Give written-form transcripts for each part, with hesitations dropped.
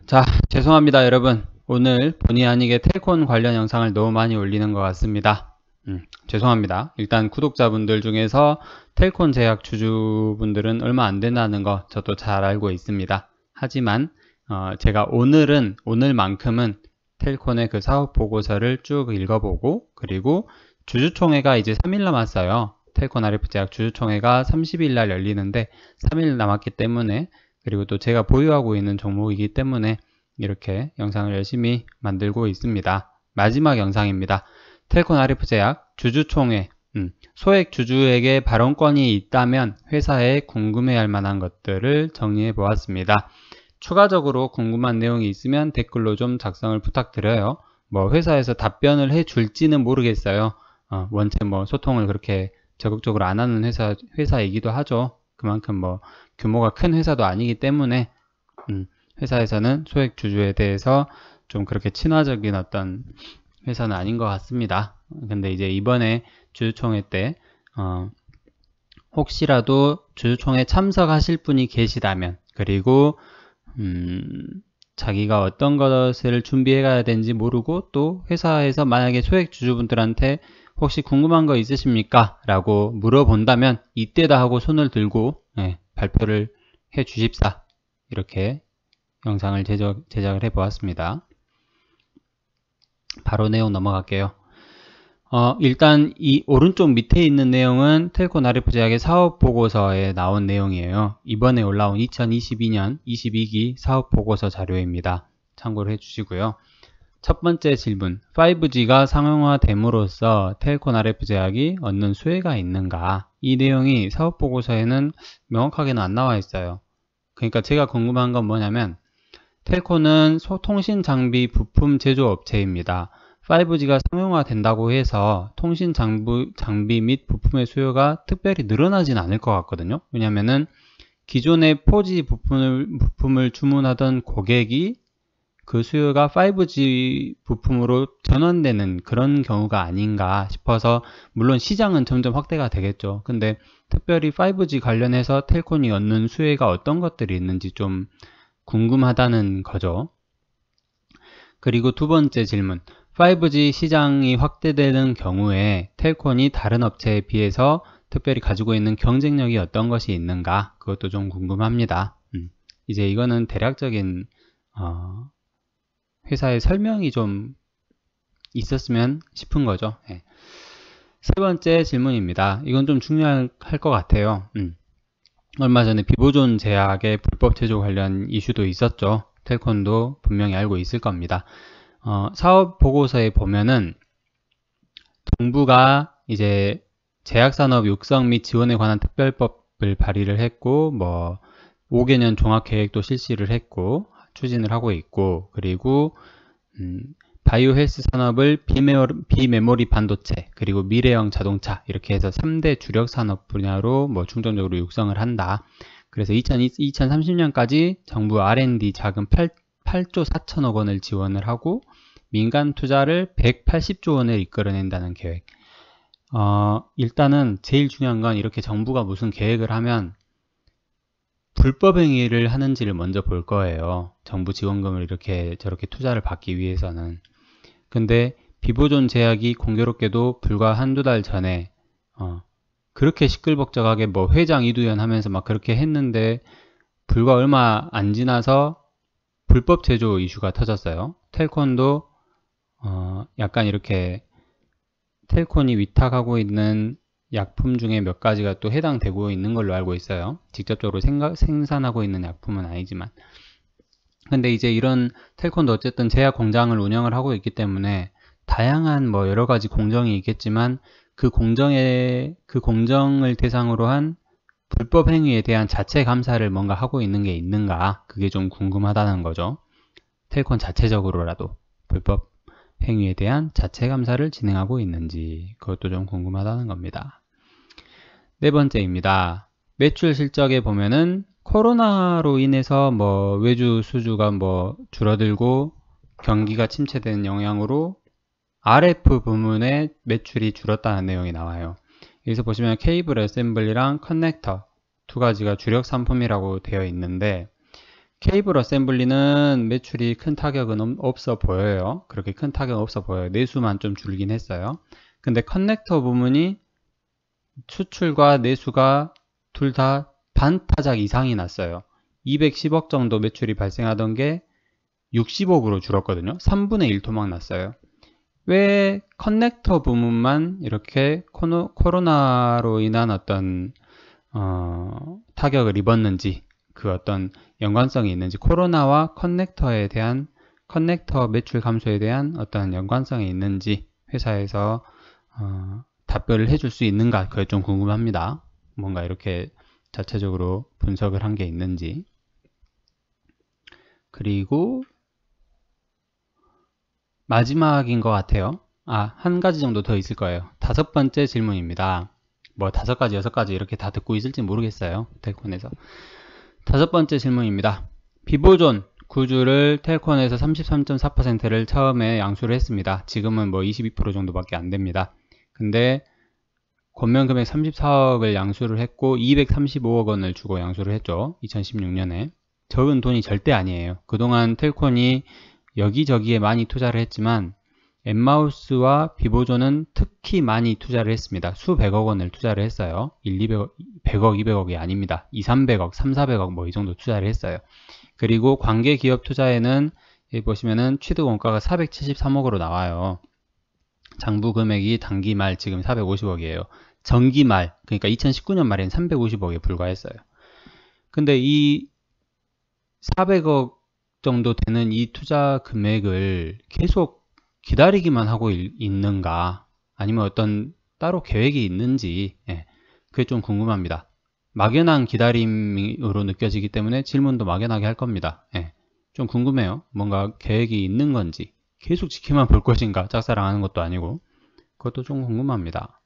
자, 죄송합니다, 여러분. 오늘 본의 아니게 텔콘 관련 영상을 너무 많이 올리는 것 같습니다. 죄송합니다. 일단 구독자분들 중에서 텔콘 제약 주주분들은 얼마 안 된다는 거 저도 잘 알고 있습니다. 하지만 제가 오늘만큼은 텔콘의 그 사업 보고서를 쭉 읽어보고, 그리고 주주총회가 이제 3일 남았어요. 텔콘 RF 제약 주주총회가 30일 날 열리는데 3일 남았기 때문에, 그리고 또 제가 보유하고 있는 종목이기 때문에 이렇게 영상을 열심히 만들고 있습니다. 마지막 영상입니다. 텔콘 RF 제약 주주총회, 소액 주주에게 발언권이 있다면 회사에 궁금해할 만한 것들을 정리해 보았습니다. 추가적으로 궁금한 내용이 있으면 댓글로 좀 작성을 부탁드려요. 뭐 회사에서 답변을 해 줄지는 모르겠어요. 원체 뭐 소통을 그렇게 적극적으로 안 하는 회사이기도 하죠. 그만큼 뭐 규모가 큰 회사도 아니기 때문에 회사에서는 소액 주주에 대해서 좀 그렇게 친화적인 어떤 회사는 아닌 것 같습니다. 근데 이제 이번에 주주총회 때 혹시라도 주주총회 참석하실 분이 계시다면, 그리고 자기가 어떤 것을 준비해 가야 되는지 모르고, 또 회사에서 만약에 소액 주주분들한테 혹시 궁금한 거 있으십니까? 라고 물어본다면 이때다 하고 손을 들고 발표를 해 주십사. 이렇게 영상을 제작을 해 보았습니다. 바로 내용 넘어갈게요. 일단 이 오른쪽 밑에 있는 내용은 텔콘 RF 제약의 사업 보고서에 나온 내용이에요. 이번에 올라온 2022년 22기 사업 보고서 자료입니다. 참고를 해 주시고요. 첫 번째 질문, 5G가 상용화됨으로써 텔콘 RF 제약이 얻는 수혜가 있는가? 이 내용이 사업 보고서에는 명확하게는 안 나와 있어요. 그러니까 제가 궁금한 건 뭐냐면, 텔콘은 통신 장비 부품 제조 업체입니다. 5G가 상용화된다고 해서 통신 장비 및 부품의 수요가 특별히 늘어나진 않을 것 같거든요. 왜냐면은 기존의 4G 부품을 주문하던 고객이 그 수요가 5G 부품으로 전환되는 그런 경우가 아닌가 싶어서, 물론 시장은 점점 확대가 되겠죠. 근데 특별히 5G 관련해서 텔콘이 얻는 수혜가 어떤 것들이 있는지 좀 궁금하다는 거죠. 그리고 두 번째 질문, 5G 시장이 확대되는 경우에 텔콘이 다른 업체에 비해서 특별히 가지고 있는 경쟁력이 어떤 것이 있는가? 그것도 좀 궁금합니다. 이제 이거는 대략적인 회사의 설명이 좀 있었으면 싶은 거죠. 세 번째 질문입니다. 이건 좀 중요할 것 같아요. 얼마 전에 비보존 제약의 불법 제조 관련 이슈도 있었죠. 텔콘도 분명히 알고 있을 겁니다. 사업 보고서에 보면은 정부가 이제 제약산업 육성 및 지원에 관한 특별법을 발의를 했고, 뭐 5개년 종합계획도 실시를 했고 추진을 하고 있고, 그리고 바이오 헬스 산업을 비메모리 반도체, 그리고 미래형 자동차, 이렇게 해서 3대 주력 산업 분야로 뭐 중점적으로 육성을 한다. 그래서 2030년까지 정부 R&D 자금 8조 4천억 원을 지원을 하고 민간 투자를 180조 원을 이끌어낸다는 계획. 일단은 제일 중요한 건, 이렇게 정부가 무슨 계획을 하면 불법 행위를 하는지를 먼저 볼 거예요. 정부 지원금을 이렇게 저렇게 투자를 받기 위해서는. 근데 비보존 제약이 공교롭게도 불과 한두 달 전에 그렇게 시끌벅적하게 뭐 회장 이두현 하면서 막 그렇게 했는데, 불과 얼마 안 지나서 불법 제조 이슈가 터졌어요. 텔콘도 약간 이렇게 텔콘이 위탁하고 있는 약품 중에 몇 가지가 또 해당되고 있는 걸로 알고 있어요. 직접적으로 생산하고 있는 약품은 아니지만. 근데 이제 이런 텔콘도 어쨌든 제약 공장을 운영을 하고 있기 때문에 다양한 뭐 여러 가지 공정이 있겠지만, 그 공정을 대상으로 한 불법 행위에 대한 자체 감사를 뭔가 하고 있는 게 있는가, 그게 좀 궁금하다는 거죠. 텔콘 자체적으로라도 불법 행위에 대한 자체 감사를 진행하고 있는지, 그것도 좀 궁금하다는 겁니다. 네 번째입니다. 매출 실적에 보면은 코로나로 인해서 뭐 외주 수주가 뭐 줄어들고 경기가 침체되는 영향으로 RF 부문의 매출이 줄었다는 내용이 나와요. 여기서 보시면 케이블 어셈블리랑 커넥터 두 가지가 주력 상품이라고 되어 있는데, 케이블 어셈블리는 매출이 큰 타격은 없어 보여요. 그렇게 큰 타격은 없어 보여요. 내수만 좀 줄긴 했어요. 근데 커넥터 부문이 수출과 내수가 둘 다 반타작 이상이 났어요. 210억 정도 매출이 발생하던 게 60억으로 줄었거든요. 3분의 1 토막 났어요. 왜 커넥터 부문만 이렇게 코로나로 인한 어떤 타격을 입었는지, 그 어떤 연관성이 있는지, 코로나와 커넥터에 대한 커넥터 매출 감소에 대한 어떤 연관성이 있는지 회사에서 답변을 해줄 수 있는가, 그게 좀 궁금합니다. 뭔가 이렇게 자체적으로 분석을 한 게 있는지. 그리고 마지막인 것 같아요. 한 가지 정도 더 있을 거예요. 5번째 질문입니다. 뭐 5가지, 6가지 이렇게 다 듣고 있을지 모르겠어요. 텔콘에서. 5번째 질문입니다. 비보존 구주를 텔콘에서 33.4%를 처음에 양수를 했습니다. 지금은 뭐 22% 정도밖에 안 됩니다. 근데 권면 금액 34억을 양수를 했고 235억 원을 주고 양수를 했죠. 2016년에. 적은 돈이 절대 아니에요. 그동안 텔콘이 여기저기에 많이 투자를 했지만 엠마우스와 비보존은 특히 많이 투자를 했습니다. 수백억 원을 투자를 했어요. 100억, 200억이 아닙니다. 300억, 400억 뭐 이 정도 투자를 했어요. 그리고 관계 기업 투자에는 여기 보시면은 취득 원가가 473억으로 나와요. 장부 금액이 단기 말 지금 450억이에요. 정기 말, 그러니까 2019년 말엔 350억에 불과했어요. 근데 이 400억 정도 되는 이 투자 금액을 계속 기다리기만 하고 있는가, 아니면 어떤 따로 계획이 있는지, 그게 좀 궁금합니다. 막연한 기다림으로 느껴지기 때문에 질문도 막연하게 할 겁니다. 좀 궁금해요. 뭔가 계획이 있는 건지, 계속 지켜만 볼 것인가, 짝사랑하는 것도 아니고. 그것도 좀 궁금합니다.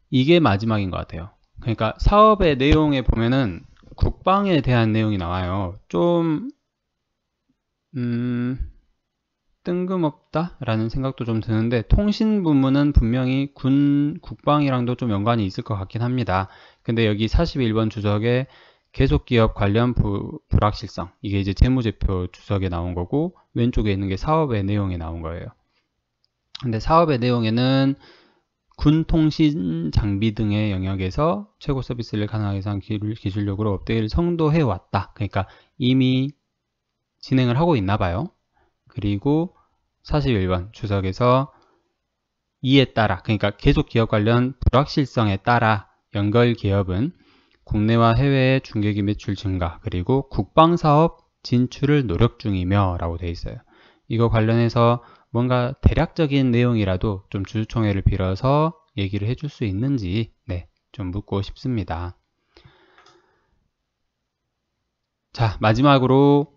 이게 마지막인 것 같아요. 그러니까 사업의 내용에 보면은 국방에 대한 내용이 나와요. 좀 뜬금없다 라는 생각도 좀 드는데, 통신 부문은 분명히 국방이랑도 좀 연관이 있을 것 같긴 합니다. 근데 여기 41번 주석에 계속기업 관련 불확실성, 이게 이제 재무제표 주석에 나온 거고, 왼쪽에 있는 게 사업의 내용에 나온 거예요. 근데 사업의 내용에는 군 통신 장비 등의 영역에서 최고 서비스를 가능하게 해서 기술력으로 업데이트를 성도해 왔다. 그러니까 이미 진행을 하고 있나 봐요. 그리고 41번 주석에서 이에 따라, 그러니까 계속 기업 관련 불확실성에 따라 연결 기업은 국내와 해외의 중개기 매출 증가, 그리고 국방사업 진출을 노력 중이며 라고 되어 있어요. 이거 관련해서 뭔가 대략적인 내용이라도 좀 주주총회를 빌어서 얘기를 해줄 수 있는지 좀 묻고 싶습니다. 자, 마지막으로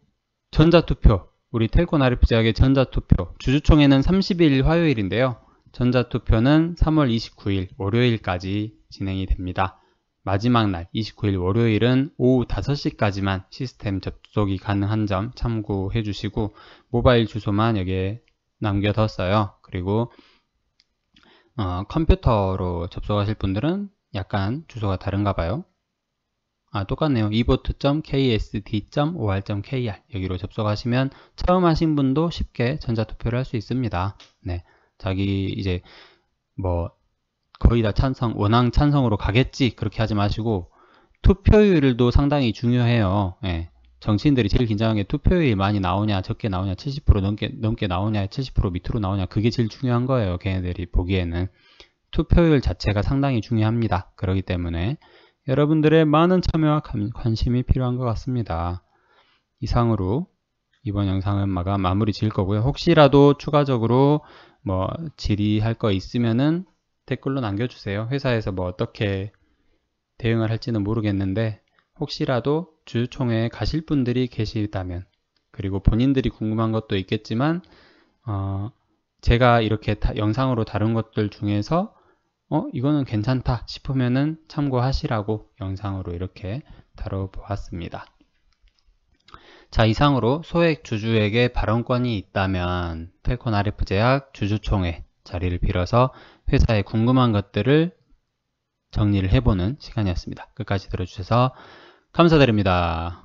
전자투표, 우리 텔콘 RF제약의 전자투표, 주주총회는 30일 화요일인데요. 전자투표는 3월 29일 월요일까지 진행이 됩니다. 마지막 날 29일 월요일은 오후 5시까지만 시스템 접속이 가능한 점 참고해 주시고, 모바일 주소만 여기에 남겨뒀어요. 그리고 컴퓨터로 접속하실 분들은 약간 주소가 다른가 봐요. 똑같네요. evote.ksd.or.kr 여기로 접속하시면 처음 하신 분도 쉽게 전자투표를 할 수 있습니다. 자기 이제 뭐 거의 다 원앙 찬성으로 가겠지 그렇게 하지 마시고, 투표율도 상당히 중요해요. 정치인들이 제일 긴장한 게 투표율이 많이 나오냐 적게 나오냐, 70% 넘게 나오냐 70% 밑으로 나오냐, 그게 제일 중요한 거예요. 걔네들이 보기에는 투표율 자체가 상당히 중요합니다. 그렇기 때문에 여러분들의 많은 참여와 관심이 필요한 것 같습니다. 이상으로 이번 영상은 마무리 지을 거고요. 혹시라도 추가적으로 뭐 질의할 거 있으면은 댓글로 남겨주세요. 회사에서 뭐 어떻게 대응을 할지는 모르겠는데, 혹시라도 주주총회에 가실 분들이 계시다면, 그리고 본인들이 궁금한 것도 있겠지만 제가 이렇게 영상으로 다룬 것들 중에서 이거는 괜찮다 싶으면은 참고하시라고 영상으로 이렇게 다뤄보았습니다. 자, 이상으로 소액 주주에게 발언권이 있다면 텔콘 RF제약 주주총회 자리를 빌어서 회사에 궁금한 것들을 정리를 해보는 시간이었습니다. 끝까지 들어주셔서 감사드립니다.